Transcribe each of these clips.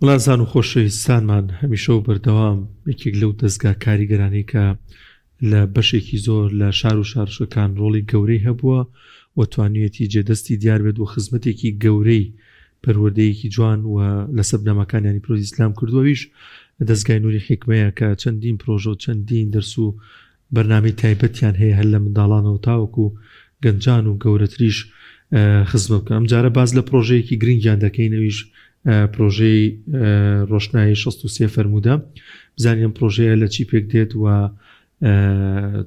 وڵازان و خۆشەویستانمان هەمیشە و بەردەوام یەکێک لەو دەستگا کاریگەرانی کە لە بەشێکی زۆر لە شار و شارشەکان ڕۆڵی گەورەی هەبووە و توانویەتی جێدەستی دیار بێت و خزمەتێکی گەورەی پەروەردەیەکی جوان و لە سەبنەمەکانیانی پرۆژی ئیسلام کردووەویش دەستگای نووری حیکمەیە کە چەندین پرۆژە و چەندین دەرس و بەرنامەی تایبەتیان هەیە هەر لە منداڵانەوە تاوەکو گەنجان و گەورەتریش خزمەت بکەم. جارە باز لە پرۆژەیەکی گرنگیان دەکەینەویش پرۆژەی ڕۆشنایی 63 فەرموودە. بزانیم پرۆژەیە لە چی پێک دێت و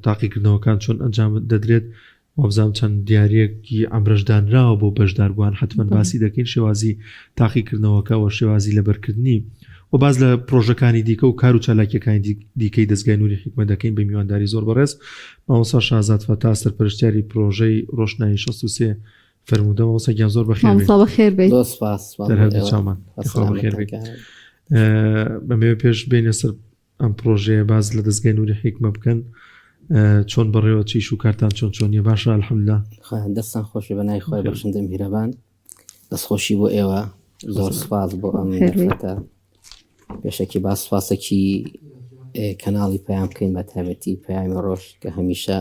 تاقیکردنەوەکان چۆن ئەنجام دەدرێت و بزانم چەند دیارەیەکی ئەمرەشدانراوە بۆ بەشداربووان حتمەن باسی دەکەین شێوازی تاقیکردنەوەکە و شێوازی لەبەرکردنی و باز لە پرۆژەکانی دیکە و کار و چالاکیەکانی دیکەی دەستگای نووری حیکمە دەکەین بە میوانداری زۆر بەڕێز. مامۆستا شازاد فەتا سەرپەرشتیاری پرۆژەی ڕۆشنایی 63 فەرموودە. مامۆستاگیان زۆر بەخێر بێت. بەمێ پێش بینە سەر ئەم پرۆژەیە باز لە دەستگای نووری حیکمە بکەن چۆن بەڕێوە چیش و کارتان چۆنیە. باشە الحەمدوللا. دەستان خۆشی بەنای خۆی بەخشندە میهرەبان. دەستخۆشی بۆ ئێوە زۆر سپاس بۆ ئەم دەرفەتە. پێشەکی باس سپاسێکی کەناڵی پەیام بکەین بە تایبەتی پەیامی ڕۆژ کە هەمیشە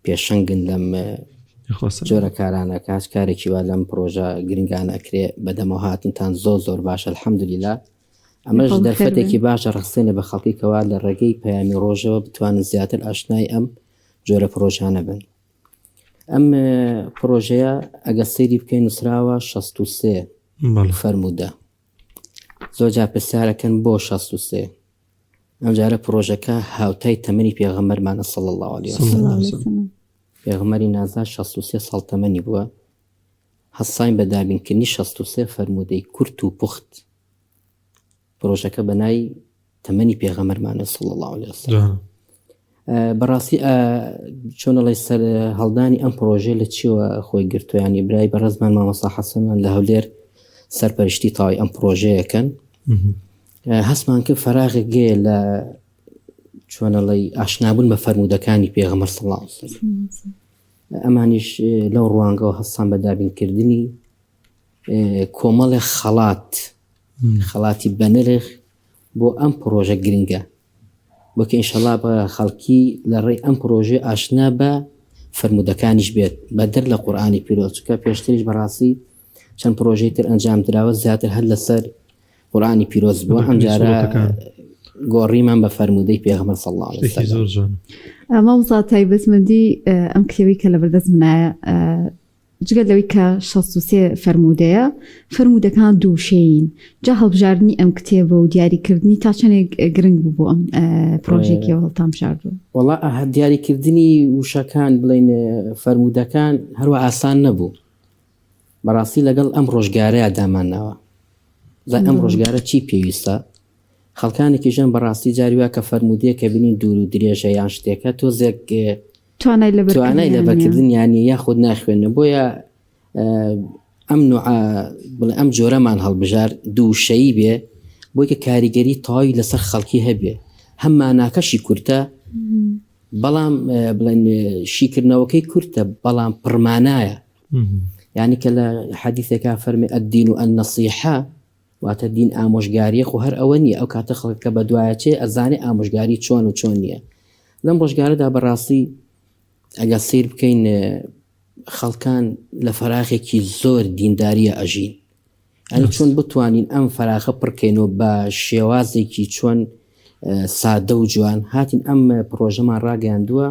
پێشەنگن لەم جۆرە کارانە کاس کارێکی وا لەم پرۆژە گرنگانە ئەکرێ بەدەمەوە هاتنتان زۆر باشە الحەمدوللا. ئەمەش دەرفەتێکی باشە ڕخسێنە بە خەڵکی کەوا لە ڕێگەی پەیامی ڕۆژەوە بتوانن زیاتر ئاشنای ئەم جۆرە پرۆژانە بن. ئەم پرۆژەیە ئەگە سەیری بکەین نووسراوە 63 فەرموودە. زۆر جار پرسیارەکەن بۆ 63. ئەم جارە پرۆژەکە هاوتای تەمەنی پێغەمبەرمانە صلی الله علیه وسلم. پێغەمبەری نازا 63 ساڵ تەمەنی بووە. هەساین بە دابینکردنی 63 فەرموودەی کورت و پوخت. پرۆژەکە بەنای تەمەنی پێغەمبەرمانە صلی الله علیه وسلم. بەڕاستی چۆنەڵی سەر هەڵدانی ئەم پرۆژێ لە چیوە خۆی گرتویانی برای بەڕێزمان مامۆستا حەسەنمان لە هەولێر سەرپەرشتی تاوای ئەم پرۆژەیەکەن. هەستمان کرد فەراغێک گێ لە چۆنەڵی ئاشنابوون بە فەرموودەکانی پێغەمبەر صلی الله علیه وسلم. ئەمانیش لەو ڕوانگەوە هەستان بە دابینکردنی کۆمەڵی خەڵاتی بەنرخ بۆ ئەم پرۆژە گرنگە بۆ کە ئینشەڵا بە خەڵکی لە ڕێی ئەم پرۆژێ ئاشنا بە فەرموودەکانیش بێت بە دەر لە قورئانی پیرۆز. چونکە پێشتریش بەڕاستی چەند پرۆژەی تر ئەنجام درراوە زیاتر هەر لەسەر قورئانی پیرۆز بووە. ئەم جارە گۆڕیمان بە فەرموودەی پێغەمبەر صلی الله علیه وسلم. مامۆستا تایبەتمەندی ئەم کتێبی کە لە بەردەست منایە جگە لەوەی کە 63 فەرموودەیە فەرموودەکان دووشەین جا هەڵبژاردننی ئەم کتێبە و دیاریکردنی تا چەندێک گرنگ بوو بۆ ئەم پرۆژێکی هەڵتام شاردووە. وەڵا دیاریکردنی وشەکان بڵین فەرموودەکان هەروە ئاسان نەبوو. بەڕاستی لەگەڵ ئەم ڕۆژگارەیە دامانناوە. ئەم ڕۆژگارە چی پێویستە؟ خەڵکانێکی ژەن بەڕاستی جاریوا کە فەرموودەیە کە بینین دوور و درێژە یان شتێکە تۆزێک توانای لەبەرکردن یانی یاخود ناخوێنە. بۆیە ئەم جۆرەمان هەڵبژار دووشەیی بێ بۆی کە کاریگەری تەواوی لەسەر خەڵکی هەبێ. هەم ماناکەشی کورتە بەڵام بڵێن شیکردنەوەکەی کورتە بەڵام پڕمانایە. یعنی کە لە حەدیثێکا فەرمێ ئەدین و ئەننەسیحە واتە دین ئامۆژگاریە خو هەر ئەوە نییە. ئەو کاتە خەڵکە بە دوایە چێ ئەزانێ ئامۆژگاری چۆن و چۆن نییە. لەم ڕۆژگارەدا بەڕاستی ئەگە سیر بکەین خەڵکان لە فەراغێکی زۆر دینداریە ئەژین. ئەنی چۆن بتوانین ئەم فەراغە پڕکەینەوە بە شێوازێکی چۆن سادە و جوان. هاتین ئەم پرۆژەمان ڕاگەیاندووە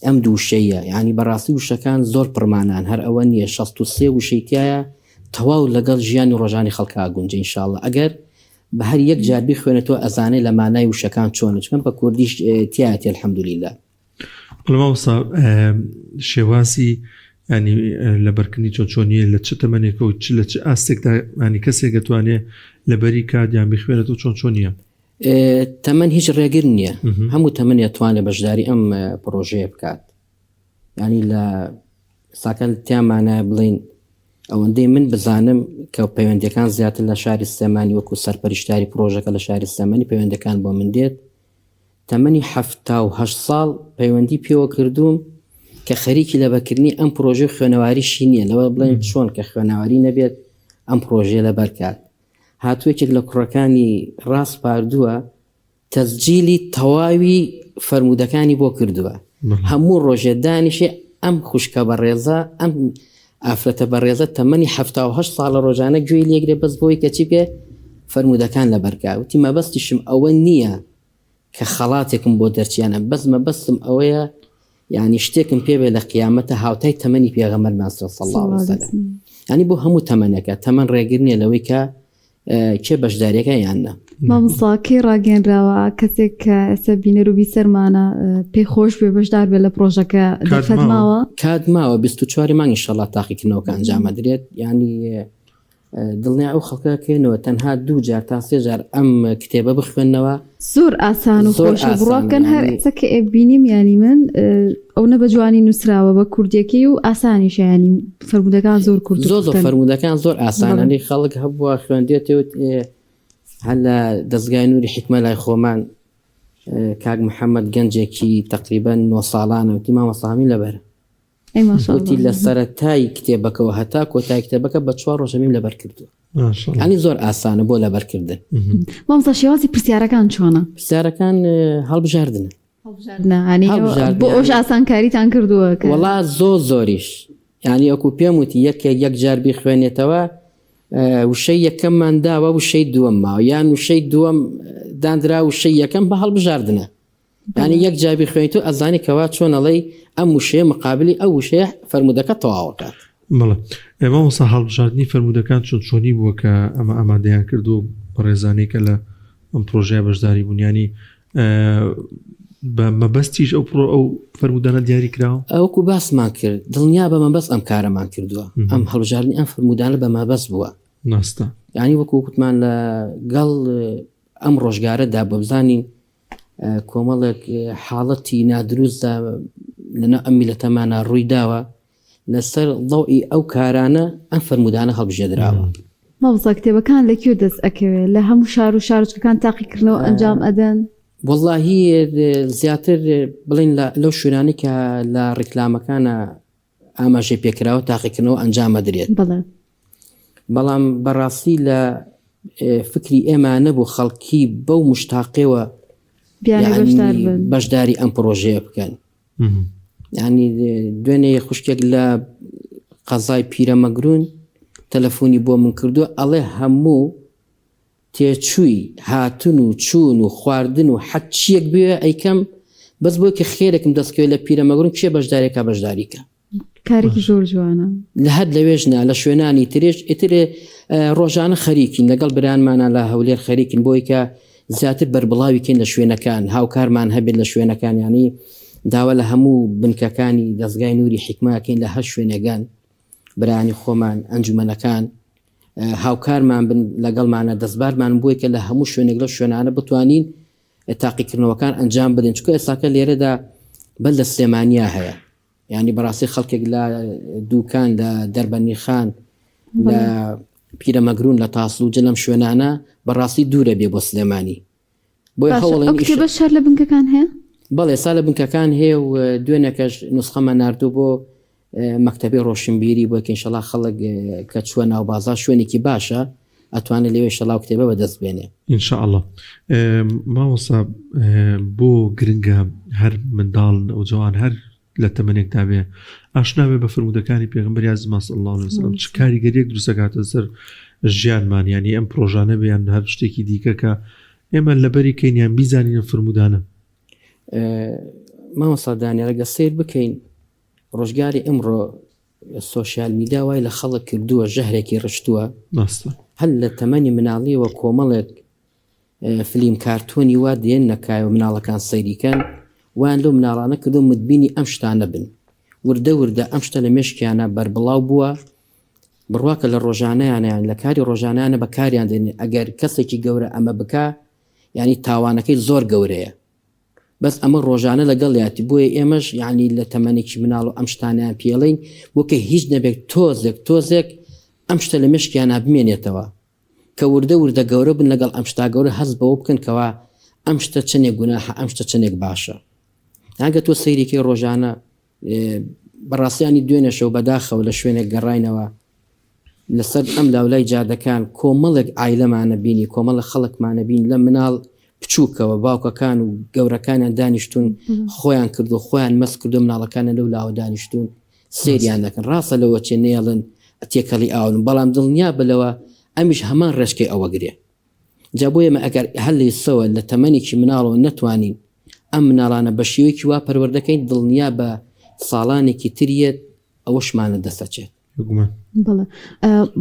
ئەم دووشەیە. یعنی بەڕاستی وشەکان زۆر پڕمانان هەر ئەوە نییە. 63 وشەیتایە تەواو لەگەڵ ژیانی ڕۆژانی خەڵکا گونجە ئینشاءالله. ئەگەر بە هەر یەک جار بخوێنێتەوە ئەزانەی لە مانای وشەکان چۆنە. چکەم بە کوردیش تایەتی الحەمدولله. مامۆستا شێوازی ینی لەبەرکردنی چۆنیە لە چ تەمەنێکە و لە چ ئاستێکدا ینی کەسێک دەتوانێت لەبەری کادیان بخوێنێت و چۆنیە؟ تەمەن هیچ ڕێگر نییە. هەموو تەمەنی ئەتوانێت بەشداری ئەم پرۆژەیە بکات. ینی لە ساکەن تیامانە بڵین ئەوەندەی من بزانم کە پەیوەندیەکان زیاتر لە شاری سلێمانی وەکو سەرپەرشتاری پرۆژەکە لە شاری سلێمانی پەیوەندەکان بۆ من دێت. تەمەنی 78 ساڵ پەیوەندی پێوە کردوم کە خەریکی لەبەرکردنی ئەم پرۆژەی خوێنەواریشی نییە. لەوە بڵێن چۆن کە خوێنەواری نەبێت ئەم پرۆژەیە لەبەر کات. هاتوویەکێک لە کوڕەکانی ڕاست پاردووە تەسجیلی تەواوی فەرمودەکانی بۆ کردووە هەموو ڕۆژێ دانیشێ ئەم خوشکە بەڕێزە ئەم ئافرەتە بەڕێزە تەمەنی 78 ساڵە ڕۆژانە گوێی لێگرێ بەس بۆی کە چی بێ فەرمودەکان لە بەرگاوتی مەبەستیشم ئەوە نییە کە خەڵاتێکم بۆ دەرچیانە بەس مەبەستم ئەوەیە یعنی شتێکم پێ بێ لە قیامەتە هاوتای تەمەنی پێغەمبەر صلی الله علیه وسلم ینی بۆ هەموو تەمەنەکە تەمەن ڕێگر نیە لەوەی کە کێ بەشداریەکە یاننا مامۆستاکەی ڕاگەنراوە کەسێک کە ئێستا بینەر و بیسەرمانە پێی خۆش بێ بەشدار بێ لە پرۆژەکە دەفەتماوە کاتماوە 24 مانگی ئینشەڵڵا تاقیکردنەوەکە ئەنجامە درێت ینی دڵنیا ئەو خەڵکەکەینەوە تەنها 2 جار تا 3 جار ئەم کتێبە بخوێنەوە زۆر ئاسان و خۆشە بڕواکەن هەر ئێستا کە ئێبینیم ینی من ئەو نە بە جوانی نووسراوە بە کوردیەکەی و ئاسانیشە ینی فەرمودەکان زۆر کورد زۆر فەرمودەکان زۆر ئاسانەی خەڵک هەبووە خوێندێتەوە هەر لە دەستگای نووری حکمە لای خۆمان کاک محەممەد گەنجێکی تقریبا 9 ساڵانە وتی مامۆستامی لەبەرە وتی لە سەرەتای کتێبەکەەوە هەتا کۆتای کتێبەکە بە 4 ڕۆژەمیم لەبەر کردووە ئەنی زۆر ئاسانە بۆ لەبەرکردن مامۆستا شێوازی پرسیارەکان چۆنە پرسیارەکان هەڵبژاردنە بۆ ئەوش ئاسانکاریتان کردووە وەڵا زۆریش ینی ئەوکو پێم وتی یەک جار بیخوێنێتەوە وشەی یەکەممان داوە وشەی دووەم ماوە یان وشەی دووەم دانرا وشەی یەکەم بە هەڵبژاردنە ینی یەک جابی خوێنیت و ئەزانی کەوا چۆنەڵی ئەم وشەیە مقابلی ئەو وشەیە فەرمودەکە تەواوەکات بەڵێ ئێمە وەسا هەڵبژاردننی فەرمودەکان چۆنی بووە کە ئەمە ئامادەیان کردو بە ڕێزانەی کە لە ئەم پرۆژەیە بەشداری بوونیانی بە مەبەستیش ئەو فەرمودانە دیاری کراوە ئەوکو باسمان کرد دڵنیا بە مەبەست ئەم کارەمان کردووە ئەم هەڵبژاردننی ئەم فەرمودانە بە مەبەست بووە ناستا ینی وەکو وتمان لە گەڵ ئەم ڕۆژگارەدا بە بزانین کۆمەڵێک حاڵەتی نادروستدا لەنە ئەم میلەتەمانە ڕووی داوە لەسەر ضوئی ئەو کارانە ئەم فەرمودانە هەڵبژێدراوە مامۆستا کتێبەکان لەکوێ دەست ئەکەوێت لە هەموو شار و شارچەکان تاقیکردنەوە ئەنجام ئەدەن واللهی زیاتر بڵین لەو شوێنانی کە لە ڕیکلامەکانە ئاماژێ پێکراوە تاقیکردنەوە ئەنجامە درێت بەڵام بەڕاستی لە فکری ئێمە نەبوو خەڵکی بەو مشتاقەوە بەشداری ئەم پرۆژەیە بکەن ینی دوێنێ خوشکێک لە قەزای پیرەمەگرون تەلەفۆنی بۆ من کردووە ئەڵێ هەموو تێچووی هاتن و چوون و خواردن و حەت چیەک بوێ ئەیکەم بەس بۆ کە خێرێکم دەستکەوێت لە پیرەمەگرون کێ بەشدارێکە بەشداریکە کارێکی زۆر جوانە لە هەر لەوێژنا لە شوێنانی ترێش ئیترێ ڕۆژانە خەریکین لەگەڵ برانمانە لە هەولێر خەریکن بۆی کە زیاتر بەربڵاویکەین لە شوێنەکان هاوکارمان هەبێت لە شوێنەکان ینی داوا لە هەموو بنکەکانی دەستگای نووری حکمەکەین لە هەر شوێنەکان برانی خۆمان ئەنجومەنەکان هاوکارمان بن لەگەڵمانە دەستبارمان بووی کە لە هەموو شوێنێک لە شوێنانە بتوانین تاقیکردنەوەکان ئەنجام بدەین چکە ئێستاکە لێرەدا بەل لە سلێمانیا هەیە ینی بەڕاستی خەڵکێک لە دووکان لە دەربەنیخان لە پیرەمەگرون لە تاسڵ و جلەم شوێنانە بەڕاستی دوورە بێ بۆ سلێمانی بۆی هەوڵێن شار لە بنکەکان هەیە بەڵێ سا لە بنکەکان هەیە و دوێنێکەش نوسخەمە ناردوو بۆ مەکتەبی ڕۆشنبیری بۆ کە ئینشەڵا خەڵک کە چووە ناو بازار شوێنێکی باشە ئەتوانێت لەوێ شەڵاو کتێبە بەدەست بێنێ ئینشاءڵڵا مامۆستا بۆ گرنگە هەر منداڵ و جوان هەر لە تەمەنێکدا بێ ئاشنا بێ بە فەرمودەکانی پێغەمبەر عەزیز صلی الله علیه وسلم چ کاریگەریەک دروستەکاتە سەر ژیانمان ینی ئەم پرۆژانە بێیان هەر شتێکی دیکە کە ئێمە لەبەری کەینیان بیزانین فەرمودانە مامۆستا دانیێڵەگە سیر بکەین ڕۆژگاری ئەمڕۆ سۆشیال میدیا وای لە خەڵک کردووە ژەهرێکی ڕشتووە هەل لە تەمەنی مناڵیەوە کۆمەڵێک فلیم کارتۆنی وا دێن نەکایە مناڵەکان سەیریکەن وان لەو مناڵانە کردو مدبینی ئەم شتانە بن وردە ئەم شتە لە مێشکیانە بەربڵاو بووە بڕواکە لە ڕۆژانەیانیان لە کاری ڕۆژانیانە بە کاریان دێنێ ئەگەر کەسێکی گەورە ئەمە بکە ینی تاوانەکەی زۆر گەورەیە بەس ئەمە ڕۆژانە لەگەڵیاتی بۆیە ئێمەش یعنی لە تەمەنێکی مناڵ و ئەم شتانیان پێڵین وەکە هیچ نەبێت تۆزێک ئەم شتە لە مشکیانە بمێنێتەوە کە وردە گەورە بن لەگەڵ ئەم شتا گەورە هەست بەوە بکەن کەوا ئەم شتە چنێک گوناحە ئەم شتە چنێک باشە ناگە تۆ سەیرێکی ڕۆژانە بەڕاستیانی دوێنێ شەو بەداخەوە لە شوێنێک گەڕاینەوە لەسەر ئەم لاولای جادەکان کۆمەڵێک ئایلەمانە بینی کۆمەڵە خەڵکمانە بین لە مناڵ بچووکەوە باوکەکان و گەورەکانیان دانیشتون خۆیان کردو خۆیان مەس کردو مناڵەکانە لەو لاوە دانیشتون سێریان دەکەن ڕاستە لەوە چێ نێڵن تێکەڵی ئاون بەڵام دڵنیا بلەوە ئەمیش هەمان ڕێشکەی ئەوە گرێ جا بۆ ئێمە ئەگەر هەڵی سەوە لە تەمەنێکی مناڵەوە نەتوانین ئەم مناڵانە بە شێوەیەکی وا پەروەردەکەین دڵنیا بە ساڵانێکی تریت ئەوەشمانە دەسەچێت بەڵێ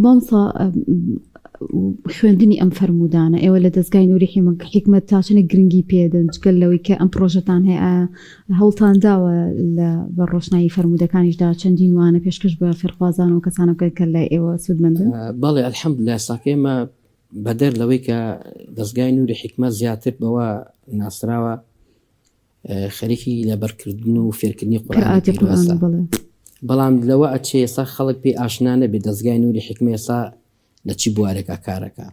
بۆمسا خوێندنی ئەم فەرمودانە ئێوە لە دەستگای نووری حکمت تاچنە گرنگی پێدن جگەل لەوەی کە ئەم پرۆژەتان هەیە هەوڵتان داوە لە بە ڕۆشنایی فەرمودەکانیشدا چەندین وانە پێشکەش بە فێرخوازان و کەسانە بکەن کە لای ئێوە سودمەندن بەڵێ ئەلحەمدولایە ساکەمە بەدەر لەوەی کە دەستگای نووری حکمت زیاتر بەوە ناسراوە خەریکی لەبەرکردن و فێرکردنی قورئان بەڵام لەوە ئەچێ ئێستا خەڵک پێی ئاشنا نەبێت دەستگای نووری حکمت ئێستا لە چی بوارێکە کارەکە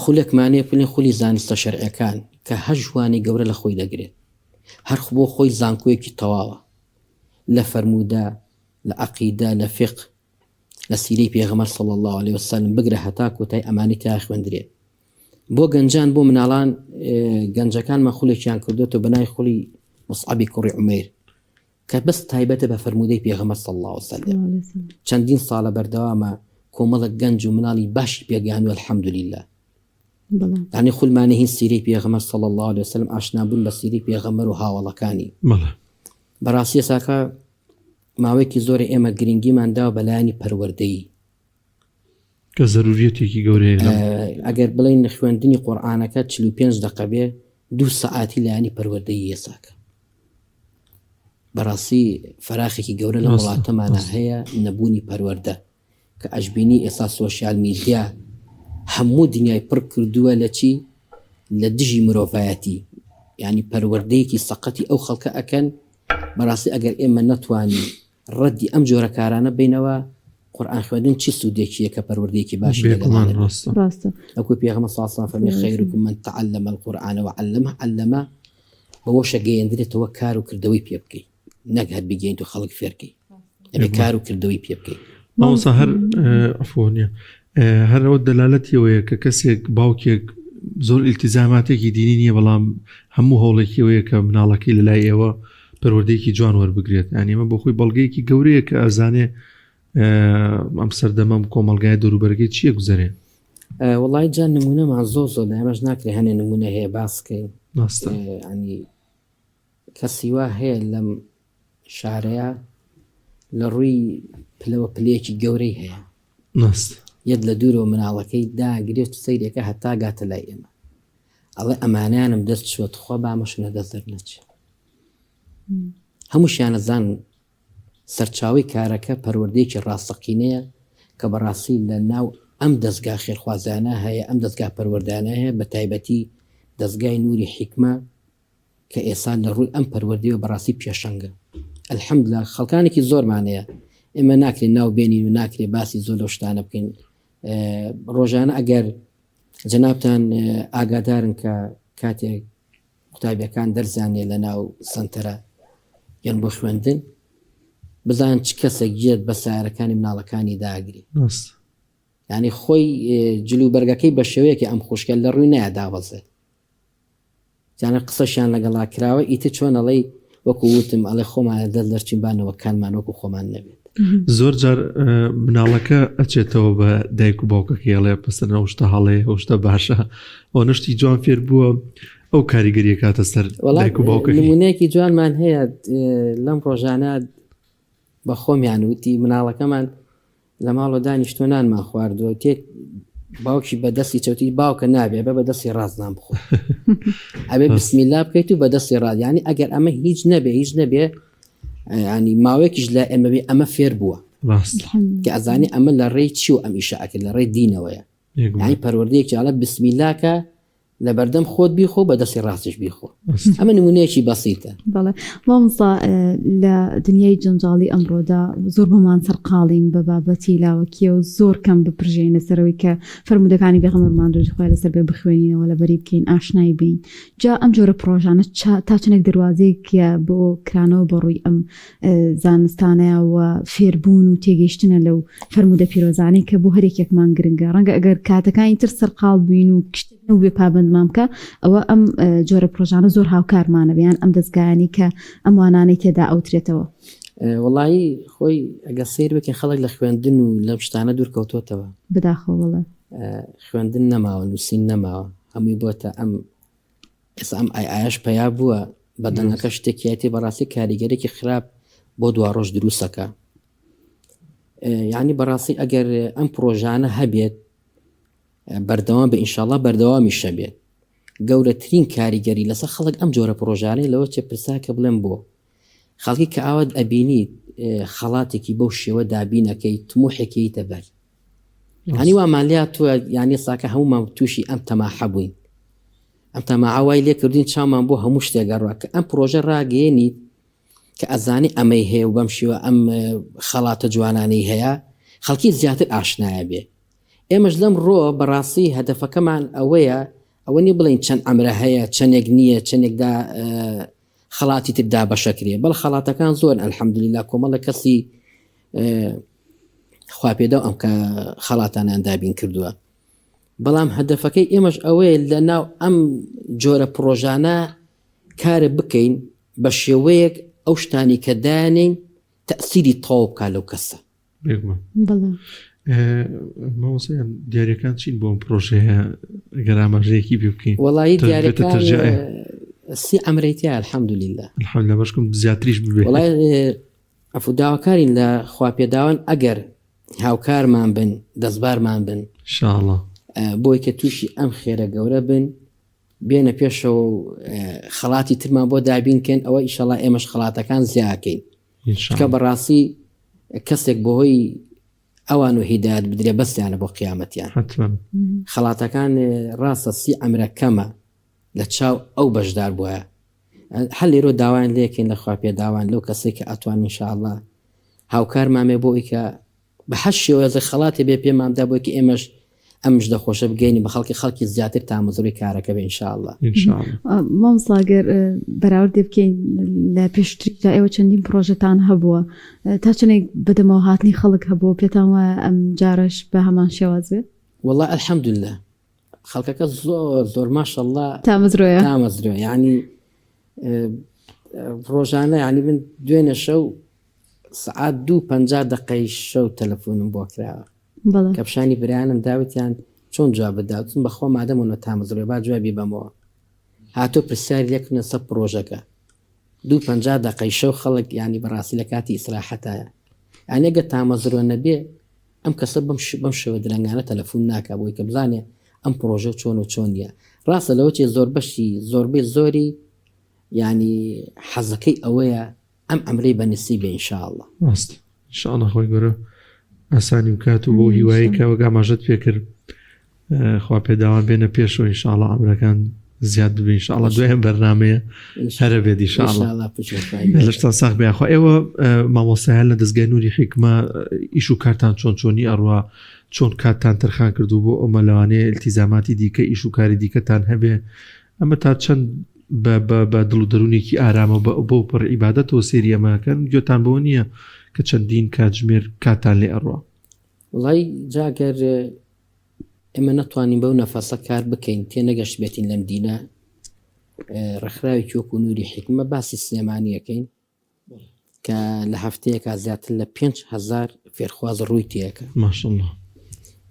خولێکمانەیە پلین خولی زانستە شەرعەکان کە هەر ژوانی گەورە لە خۆی دەگرێت هەر بۆ خۆی زانکۆیەکی تەواوە لە فەرموودە لە عەقیدە لە فقه لە سیرەی پێغەمبەر صلی الله عليه وسلم بگرە هەتا کۆتای ئەمانی تا خوێندرێت بۆ گەنجان بۆ مناڵان گەنجەکانمان خولێکیان کردوێتەوە بەنای خولی مصعبی کوڕی عومەیر کە بەس تایبەتە بە فەرمودەی پێغەمبەر صلی الله عليه وسلم چەندین ساڵە بەردەوامە کۆمەڵک گەنج و مناڵی باشی پێگەیاند و الحەمدولله یعنی خولمانە هین سیرەی پێغەمبەر صلی الله عليه وسلم ئاشنابوون بە سیرەی پێغەمبەر و هاوڵەکانی بەڕاستی ساکە ماوەیەکی زۆری ئێمە گرنگیمان داوە بەلایانی پەروەردەیی کە زەروریەتێکی گەورەیە ئەگەر بڵین خوێندنی قورئانەکە 45 دقە بێ 2 سەعاتی لایانی پەروەردەیی ساکە بەڕاستی فەراخێکی گەورە لە وڵاتەمانە هەیە نەبوونی پەروەردە کە ئەشبینی ئێستا سۆشیال میدیا هەموو دنیای پڕ کردووە لە چی لە دژی مرۆڤایەتی یعنی پەروەردەیەکی سەقەتی ئەو خەڵکە ئەکەن بەڕاستی ئەگەر ئێمە نەتوانین ڕەدی ئەم جۆرە کارانە بینەوە قورئان خوێندن چی سوودێکیە کە پەروەردەیەکی باشی ڕاستە ئەوکو پێغەمبەر صلی الله عليه وسلم فەرمی خەیرکم من تعلم القرآن وعلمه علمه بەوە شەگەیەندرێتەوە کار و کردەوەی پێ بکەیت نەک هەر بگەین و خەڵک فێرکەی ئەبێ کار و کردەوەی پێ بکەیت ماوەسا هەر ئەفۆنیە هەرەوە دەلالەتیەوەیە کە کەسێک باوکێک زۆر ئیلتیزاماتێکی دینی نییە بەڵام هەموو هەوڵێکیەوەیە کە مناڵەکەی لەلای ئێوە پەروەردەیەکی جوان وەربگرێت یعنی ئەمە بۆ خۆی بەڵگەیەکی گەورەیە کە ئەزانێ ئەم سەردەمەم کۆمەڵگای دەوروبەرگەی چییە گوزەرێ وڵای جان نمونەمان زۆر لە ئێمەش ناکرێ هەنێ نمونە هەیە باسکەین ینی کەسی وا هەیە لەم شارەیە لە ڕووی پلەوە پلەیەکی گەورەی هەیە یەک لە دوورەوە مناڵەکەی داگرێت سەیرێکە هەتا گاتە لای ئێمە ئەڵێ ئەمانیانم دەست چوەت خۆ بامەشنە دەستەر نەچێ هەمووشیانە زان سەرچاوی کارەکە پەروەردەیەکی ڕاستەقینەیە کە بەڕاستی لە ناو ئەم دەستگا خێرخوازانە هەیە ئەم دەستگا پەروەردانە هەیە بە تایبەتی دەستگای نووری حکمە کە ئێستا لە ڕووی ئەم پەروەردەیەوە بەڕاستی پێشەنگە الحەمدولله خەڵکانێکی زۆرمانەیە ئێمە ناکرێت ناو بێنین و ناکرێت باسی زۆر لەو شتانە بکەین ڕۆژانە ئەگەر جەنابتان ئاگادارن کە کاتێک قوتابیەکان دەرزانێ لە ناو سنتەرە یان بۆ خوێندن بزان چ کەسێک گێت بە سیارەکانی مناڵەکانی داگری یعنی خۆی جلو بەرگەکەی بە شێوەیەکی ئەم خوشکە لە ڕووی نایە داوەزێت جانە قسەشیان لەگەڵا کراوە ئیتر چۆن ئەڵێ وەکو وتم ئەڵێ خۆمانە دەست دەرچینبانەوە کانمان وەکو خۆمان نەبێت زۆر جار مناڵەکە ئەچێتەوە بە دایک و باوکەکەی ئەڵێ پسر نەوشتە هەڵێ هەشتە باشە ئەو نشتی جوان فێر بووە ئەو کاریگەریە کاتە سەر دایک و باوکەکەی نمونەیەکی جوانمان هەیە لەم ڕۆژانە بە خۆمیان وتی مناڵەکەمان لە ماڵۆ دانیشتوانانمان خواردووە تێک باوکی بەدەستی چەوتی باوکە نابێ بە بەدەستی ڕازنام بخۆ ئەبێ بسمیلا بکەیت و بەدەستی ڕاد یعنی ئەگەر ئەمە هیچ نەبێ ینی ماوەیەکیش لە ئێمە بێ ئەمە فێر بووە کە ئەزانی ئەمە لە ڕێی چی و ئەم ئیشە ئەکرد لە ڕێی دینەوەیە یعنی پەروەردەیەکی ئاڵە بسمیلاکە لە بەردەم خۆت بیخۆ بە دەستی ڕاستش بیخۆ. ئەمە نمونەیەکی بەسیتە. بەڵێ مامۆستا لە دنیای جەنجاڵی ئەمڕۆدا زۆر بەمان سەرقاڵین بە بابەتی لاوەکیە و زۆر کەم بپرژێنە سەرەوەی کە فرمودەکانی پێغەمبەرمان خۆی لەسەر بێ بخوێنینەوە لە بەری بکەین ئاشنای بین. جا ئەم جۆرە پرۆژانە تا چنێک دەواازەیەکە بۆ کرانەوە بە ڕووی ئەم زانستانەیە و فێربوون و تێگەیشتنە لەو فرمودە پیرۆزانەی کە بۆ هەرێکێکمان گرنگە. ڕەنگە ئەگەر کاتەکانی تر سەرقاڵ بووین و کشتنەوە بێ پابندمان بکە ئەوە ئەم جۆرە پرۆژانە زۆر هاوکارمانە بیان ئەم دەستگایانی کە ئەم وانانەی تێدا ئەوترێتەوە. وڵایی خۆی ئەگە سیر بکەین خەڵک لە خوێندن و لەم شتانە دوورکەوتۆتەوە بداخەوەڵە خوێندن نەماوە نووسین نەماوە هەمووی بۆتە ئەم ئایش پیا بووە بەدەنەکە شتێکیەتی بەڕاستی کاریگەرێکی خراپ بۆ دوا ڕۆژ دروستەکە. یعنی بەڕاستی ئەگەر ئەم پرۆژانە هەبێت بەردەوام بە ئینشاءڵڵا بەردەوامی شەبێت گەورەترین کاریگەری لەسەر خەڵک ئەم جۆرە پرۆژانەی لەوە چێ پرساکە بڵێم بۆ خەڵکی کە ئاوات ئەبینیت خەڵاتێکی بەو شێوە دابینەکەی تموحێکی تەبەر هەنی وامانلیا تۆ یانی ساکە هەمومان تووشی ئەم تەماحە بووین ئەم تەماعوای لێ کردین چامان بۆ هەموو شتێگەڕوە کە ئەم پرۆژە ڕاگەێنیت کە ئەزانی ئەمەی هەیە و بەم شێوە ئەم خەڵاتە جوانانەی هەیە خەڵکی زیاتر ئاشنایە بێ. ئێمەش لەم ڕۆ بەڕاستی هەدەفەکەمان ئەوەیە ئەوە نی بڵین چەند ئەمرە هەیە چەندێک نییە چەندێکدا خەڵاتی تردا بەشەکرێ بەڵ خەڵاتەکان زۆر ئەلحەمدولیلا کۆمەڵە کەسی خوا پێدا ئەم کە خەڵاتانیان دابین کردووە. بەڵام هەدەفەکەی ئێمەش ئەوەیە لە ناو ئەم جۆرە پرۆژانە کارە بکەین بە شێوەیەک ئەو شتانی کە دانین تەسیری تەواو بکات لەو کەسە. ماوەسەیان دیارەکان چین بۆ ئەم پرۆژەیە ئەگەر ئاماژەیەکی پێ بکەین؟ وەڵایی دیارەکان 30 ئەمرێتیە الحەمدولیلا الحەمدولیلا بەشکم زیاتریش ببێت. وەڵای ئەفوداوەکارین لە خواپێداوان ئەگەر هاوکارمان بن دەستبارمان بن ئینشاءڵڵا بۆی کە تووشی ئەم خێرە گەورە بن بێنە پێشەوە خەڵاتی ترمان بۆ دابینکەن ئەوە ئیشەڵا ئێمەش خەڵاتەکان زیاکەین کە بەڕاستی کەسێک بۆهۆی ئەوان و هیدایەت بدرێ بەستیانە بۆ قیامەتیان خەڵاتەکان ڕاستە 30 ئەمرە کەمە لە چاو ئەو بەشدار بووە هەر لێرۆ داوایان لێکەین لە خوا پێداوان لەو کەسێک کە ئەتوان ئینشاءڵڵا هاوکارمامێ بۆی کە بە هەر شێوەیە خەڵاتی بێ پێمامدا بۆی کە ئێمەش ئەمش دەخۆشە بگەینی بە خەڵکی زیاتر تامەزۆری کارەکە بێ ئینشاءڵڵا. مامۆستاگەر بەراورد بکەین لە پێشتردا ئێوە چەندین پرۆژەتان هەبووە تا چنێک بەدەمەوە هاتنی خەڵک هەبووە پێتان وایە ئەم جارش بە هەمان شێواز بێت؟ وەڵڵا ئەلحەمدولیلا خەڵکەکە زۆر ماشەڵڵا تامەزرۆیە یعنی ڕۆژانە یعنی من دوێنێ شەو سعات 2:50 شەو تەلەفۆنم بۆ کراوە کەپشانی برایانم داوتیان چۆن جواب بداتون بەخۆ مادەمەوە تامەزرۆی با جوابی بەمەوە هاتۆ پرسیاری لێکردنە سەر پرۆژەکە 2:50 شەو خەڵک ینی بەڕاستی لە کاتی ئیسراحەتایە یعنی ئەگە تامەزرۆ نەبێ ئەم کەسە بەم شێوە درەنگانە تەلەفۆن ناکا بۆی کە بزانێ ئەم پرۆژە چۆن و چۆن نیە. ڕاستە لەوە چێ زۆر بەشی زۆربەی زۆری ینی حەزەکەی ئەوەیە ئەم ئەمرەی بەنسی بێ ئینشاءڵڵا. ڕاست ئینشاءڵڵا خۆی گەورە ئاسانی بکات و بۆ هیواییکەوە ئاماژەت پێکرد خوا پێداوان بێنە پێشەوە ئینشاءڵڵا ئەمرەکان زیاد ببین ئینشاءڵڵا دوایین بەرنامەیە هەرە بێت ئینشاءڵڵا لەشتا ساخ بێخوا. ئێوە مامۆستایان لە دەستگای نووری حیکمە ئیش و کارتان چۆنی ئەڕوا چۆن کاتتان تەرخان کردو بۆ ئەمە لەوانەیە التیزاماتی دیکە ئیش و کاری دیکەتان هەبێ ئەمە تا چەند بە دڵ و دەرونێکی ئارامە بۆ پڕ عیبادەتەوە سێری ئەمەکەن گوێتان بۆ نییە کە چەندین کاتژمێر کاتان لێ ئەڕوا؟ وڵای جاگەر ئێمە نەتوانین بەو نەفەسە کار بکەین تێنەگەشت بێتین لەم دینە ڕێکخراوێکی وەکو نووری حیکمە باسی سلێمانیەکەین کە لە هەفتەیەکە زیاتر لە 5,000 فێرخواز ڕووی تێەکە ماشەڵڵا.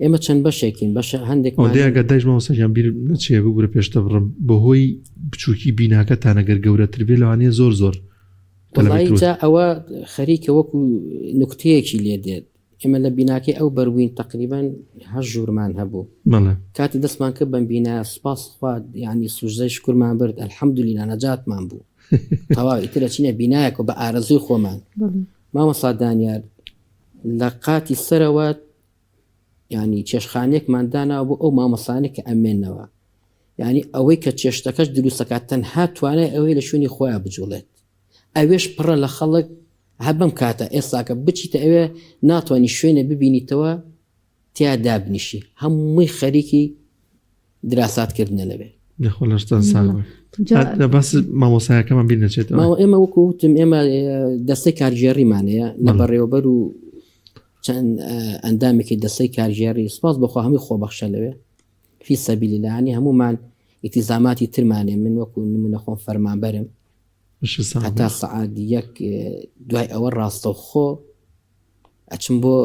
ئێمە چەند بەشێکین بەشە هەندێک ئەگە دایش مامۆستایان بیر نەچێ بگورە پێشتە بڕم بەهۆی بچووکی بیناکەتان ئەگەر گەورەتر بێ لەوانەیە زۆر جا ئەوە خەریکە وەکو نوکتەیەکی لێ دێت ئێمە لە بیناکەی ئەو بەروین تقریبان 8 ژوورمان هەبوو کاتی دەستمان کرد بەم بینا سوپاس خوا ینی سوژدەی شکرمان برد ئەلحەمدولیلا نەجاتمان بوو تەواو ئیترە چینە بینایەک و بە ئارەزوی خۆمان. مامۆستا دانیار لە قاتی سەرەوە ینی چێشخانێکمان داناوە بۆ ئەو مامۆسانێک کە ئەمێنەوە یعنی ئەوەی کە چێشتەکەش دروستەکات تەنها توانێت ئەوەی لە شوێنی خۆیان بجوڵێت ئەوێش پڕە لە خەڵک هەبم کاتە ئێستاکە بچیتە ئەوێ ناتوانانی شوێنە ببینیتەوە تیا دابنیشی هەمووی خەریکی دراساتکردنە لەبێ نەخۆ لەشتان ساوە لە باس مامۆسایەکەمان بین نەچێتەوە ئێمە وەکوتم ئێمە دەستەی کارژێڕیمانەیە لە بەڕێوەبەر و چەند ئەندامێکی دەستەی کارژێڕی سپاس بەخوا هەمووی خۆبەخشە لەوێ فی سەبیلی لانی هەمومان ئیتیزاماتی ترمانێ من وەکو نمونە خۆم فەرمانبەرم هەتا سەعات یەک دوای ئەوە ڕاستەوخۆ ئەچم بۆ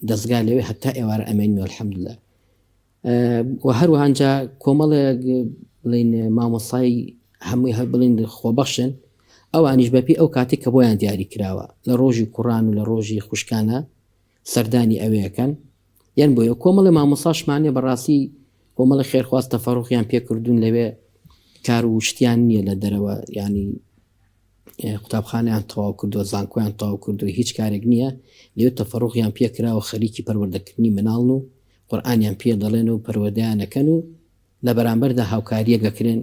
دەستگا لەوێ هەتا ئێوارە ئەمێنەوە الحەمدولله و هەروەهانجا کۆمەڵێک بڵین مامۆسای هەمووی هەر بڵین خۆبەخشن ئەوانیش بەپی ئەو کاتێک کە بۆیان دیاری کراوە لە ڕۆژی کوڕان و لە ڕۆژی خوشکانە سەردانی ئەوەیەکەن یان بۆیە کۆمەڵی مامۆساشمانێ بەڕاستی کۆمەڵی خێرخواست تەفەڕوخیان پێکردوون لەوێ کار و شتیان نییە لە دەرەوە ینی قوتابخانیان تەواو کردو زانکۆیان تەواو کردو هیچ کارێک نییە لێو تەفەڕوخیان پێکراوە خەریکی پەروەردەکردنی مناڵن و قورئانیان پێ دەڵێن و پەروەردەیانەکەن و لە بەرامبەردا هاوکاریە گەکرێن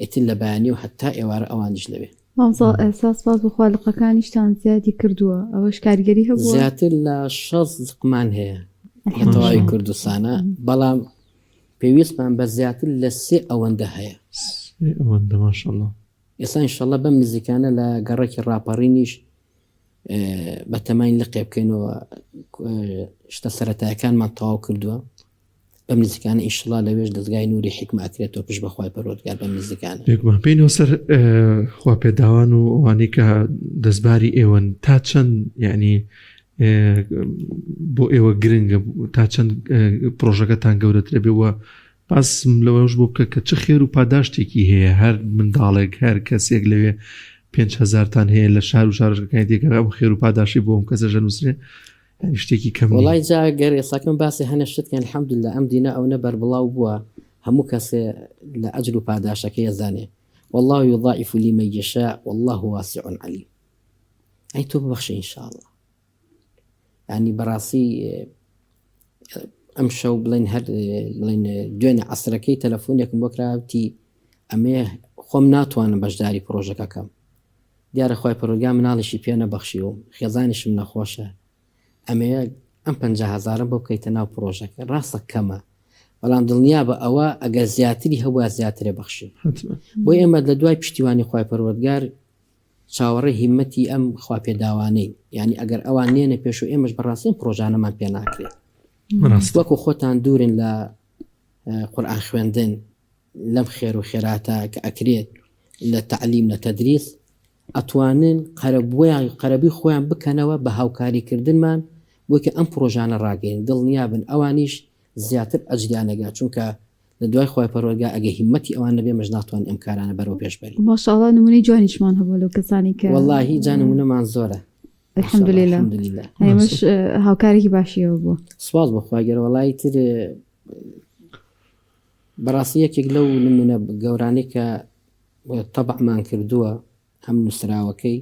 ئیتر لە بەیانی و هەتا ئێوارە ئەوانش لەوێ ئەساس باز بخوا لقەکانیشتان زیادی کردووە ئەوەش کارگەری هەبووە زیاتر لە 6 زقمان هەیە تەواوی کوردستانە بەڵام پێویستمان بە زیاتر لە 3 ئەوەندە هەیە ئەوەندە ماشەڵڵا ئێستا ئینشەڵڵا بەم نزیکانە لە گەڕێکی ڕاپەڕینیش بە تەماین لقێ بکەینەوە شتە سەرەتایەکانمان تەواو کردووە بەم نزیکانە ئینشەڵڵا لەوێش دەستگای نووری حیکمە ئەکرێتەوە پشت بەخوای پەروەردگار بەم نزیکانە پێکمان پێینەوە سەر خوا پێداوان و ئەوانەی کە دەستباری ئێوەن تا چەند یعنی بۆ ئێوە گرنگە تا چەند پرۆژەکەتان گەورەترە بێەوە باسم لەوەش بۆ بکە کە چ خێر و پاداشتێکی هەیە هەر منداڵێک هەر کەسێک لەوێ 5,000تان هەیە لە شار و شارەکانی دیکە بۆ خێر و پاداشی بۆ ئەم کەسە نووسێ شتێکی کەم وڵای جا گەر ئێساکەم باسی هەنە شتکەن الحەمدولله ئەم دینە ئەو نە بەربڵاو بووە هەموو کەسێ لە ئەجر و پاداشەکەی ئەزانێ والله يضاعف لمن يشاء والله واسع عليم ئەی تۆ ببەخشە ئینشاءالله ینی بەڕاستی ئەم شەو بڵێن هەر بڵێن دوێنێ عەسرەکەی تەلەفۆنێکم بۆ کراوتی ئەمێ خۆم ناتوانم بەشداری پرۆژەکەکەم دیارە خۆی پەروەردگار مناڵیشی پێ نەبەخشیوم خێزانیشم نەخۆشە ئەمەیە ئەم 50,000 بۆ بکەیتە ناو پرۆژەکە ڕاستە کەمە بەڵام دڵنیا بە ئەوە ئەگەر زیاتری هەبووە زیاترێ بەخشی بۆ ئێمە لە دوای پشتیوانی خۆی پەروەردگار چاوەڕێ هیمەتی ئەم خوا پێداوانەی یعنی ئەگەر ئەوان نێنە پێش و ئێمەش بەڕاستی پرۆژانەمان پێ ناکرێت وەکو خۆتان دوورن لە قورئان خوێندن لەم خێر و خێراتە کە ئەکرێت لە تعلیم لە تەدریس ئەتوانن قەرەبی خۆیان بکەنەوە بە هاوکاریکردنمان بۆکە ئەم پرۆژانە ڕاگەین دڵنیا بن ئەوانیش زیاتر ئەجریانەگا چونکە لە دوای خۆی پەروەردگار ئەگە هیمەتی ئەوان نەبێ مەش ناتوان ئەم کارانە بەرەوە پێشبەری ماشاءالله نمونەی جوانیشمان هەبوو لەو کەسانی کە واللهی جا نمونەمان زۆرە الحەمدوللیلە ئێمەش هاوکارێکی باشیەوە بوو سوپاس بەخوا گەر وەڵی تر بەڕاستی یەکێک لەو نمونە گەورانەی کە تەبعمان کردووە هەم نووسراوەکەی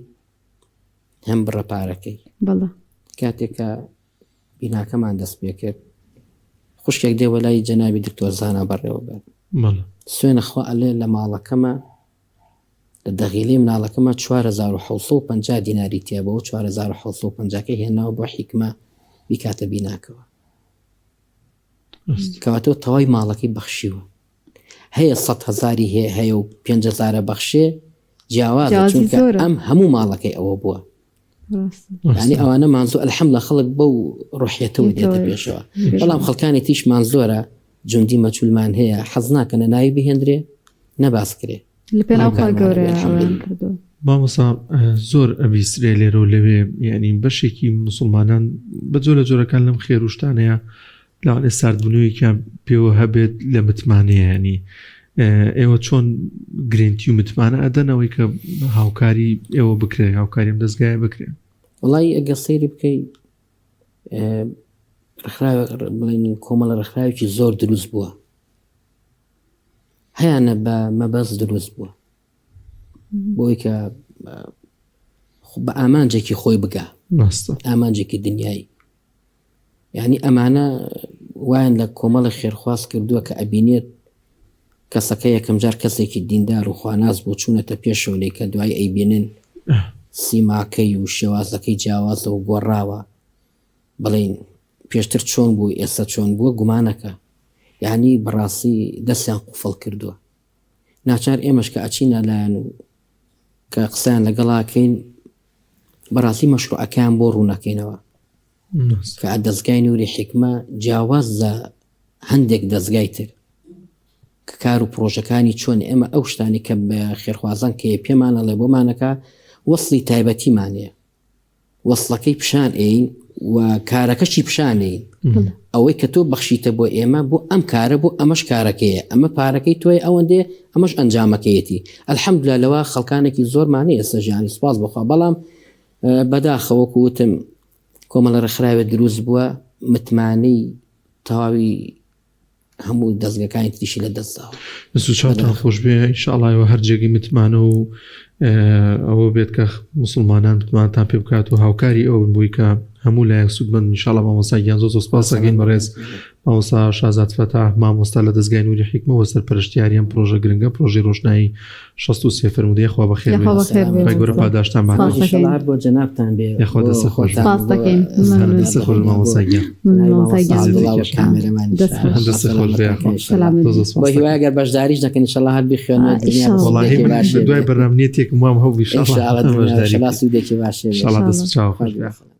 هەم بڕەپارەکەی بەڵێ کاتێکە بیناکەمان دەست پێ کرد خوشکێک دێ وەلای جەنابی دکتۆر زانا بەڕێوە بێت سوێنە خوا ئەلێ لە ماڵەکەمە لە دەغیلەی مناڵەکەمە 4,750 دیناری تیا بەوە 4,750 هێناوە بۆ حیکمە بیکاتە بیناکەوە کەواتەوە تەواوی ماڵەکەی بەخشیوە هەیە 100,000 هەیە و 5,000 بەخشێ جیاوازە چونکە ئەم هەموو ماڵەکەی ئەوە بووە ینی ئەوانە مانزوو ئەلحەمدولله خەڵک بەو ڕوحیەتەوە دێتە پێشەوە بەڵام خەڵکانی تیشمان زۆرە جوندی مەجهولمان هەیە حەز ناکەنە ناوی بهێندرێ نەباسکرێ لە پێناوخوا گەورە مامۆستا زۆر ئەبیسترێ لێرە و لەوێ ینی بەشێکی موسڵمانان بە جۆرە جۆرەکان لەم خێروشتانەیە لاوانێ ساردبوونەوەیکیان پێوە هەبێت لە متمانەیە ینی ئێوە چۆن گرنگی و متمانە ئەدەنەوەی کە هاوکاری ئێوە بکرێ هاوکاریم دەستگایە بکرێ وڵی ئەگە سەیری بکەی بڵێن کۆمەڵە ڕخراوێکی زۆر دروست بووە هەیانە بە مەبەست دروست بووە بۆی کە بە ئامانجێکی خۆی بگا ئامانجێکی دنیایی یعنی ئەمانە وایان لە کۆمەڵە خێرخواست کردووە کە ئەبینێت کەسەکە یەکەم جار کەسێکی دیندار و خواناز بۆ چوونەتە پێشەوەی کە دوای ئەیبینن سیماکەی و شێوازەکەی جیاوازەوە گۆڕاوە بڵین پێشتر چۆن بوو ئێستا چۆن بووە گومانەکە یعنی بەڕاستی دەستیان قوفڵ کردووە ناچار ئێمەش کە ئەچینە لایەن و کە قسەیان لەگەڵاکەین بەڕاستی مەشروعەکەیان بۆ ڕوونەکەینەوە کە دەستگای نووری حکمە جیاوازە هەندێک دەستگای تر کە کار و پرۆژەکانی چۆن ئێمە ئەو شتانی کە بە خێرخوازان کە پێمانە لێ بۆمانەکە وەصلی تایبەتیمانەیە وەصلەکەی پیشان ئەین و کارەکەشی پیشانەین ئەوەی کە تۆ بەخشیتە بۆ ئێمە بۆ ئەم کارە بۆ ئەمەش کارەکەیە ئەمە پارەکەی تۆی ئەوەندێ ئەمەش ئەنجامەکەیەتی ئەلحەمدولillah لەوە خەڵکانێکی زۆرمانەیە ئێستا ژیانی سپاس بخوا بەڵام بەداخەوەکو وتم کۆمەڵە ڕێکخراوێ دروست بووە متمانەی تەواوی هەموو دەستگەکانی تریشی لە دەستداوە چاتان خۆش بێ ئینشاءڵڵا هەرجێگی متمانە و ئەوە بێت کە مسلمانان متمانتان پێ بکات و هاوکاری ئەو بووی کە هەموو لایەک سوودمەند ئینشاءڵڵا مامۆستایان زۆر سوپاس دەکەین بەڕێز مامۆستا شازاد فەتاح مامۆستا لە دەستگای نووری حکمەوە سەرپەرشتیاریان پرۆژە گرنگە پرۆژەی ڕۆژنایی 63 فرموودەیە خوا بەخێر بێت گەورە پاداشتان بۆ جەنابتان بێ یخوا دەست خۆش دەست خۆش مامۆستایان بە هیوای ئەگەر بەشداریش دەکەن ئینشاءڵڵا هەر بخوێنەوە دوای بەرنامەیەکێک وام هەوو ئینشاءڵڵا سوودێکی باشێ دەست چاو خۆش بێ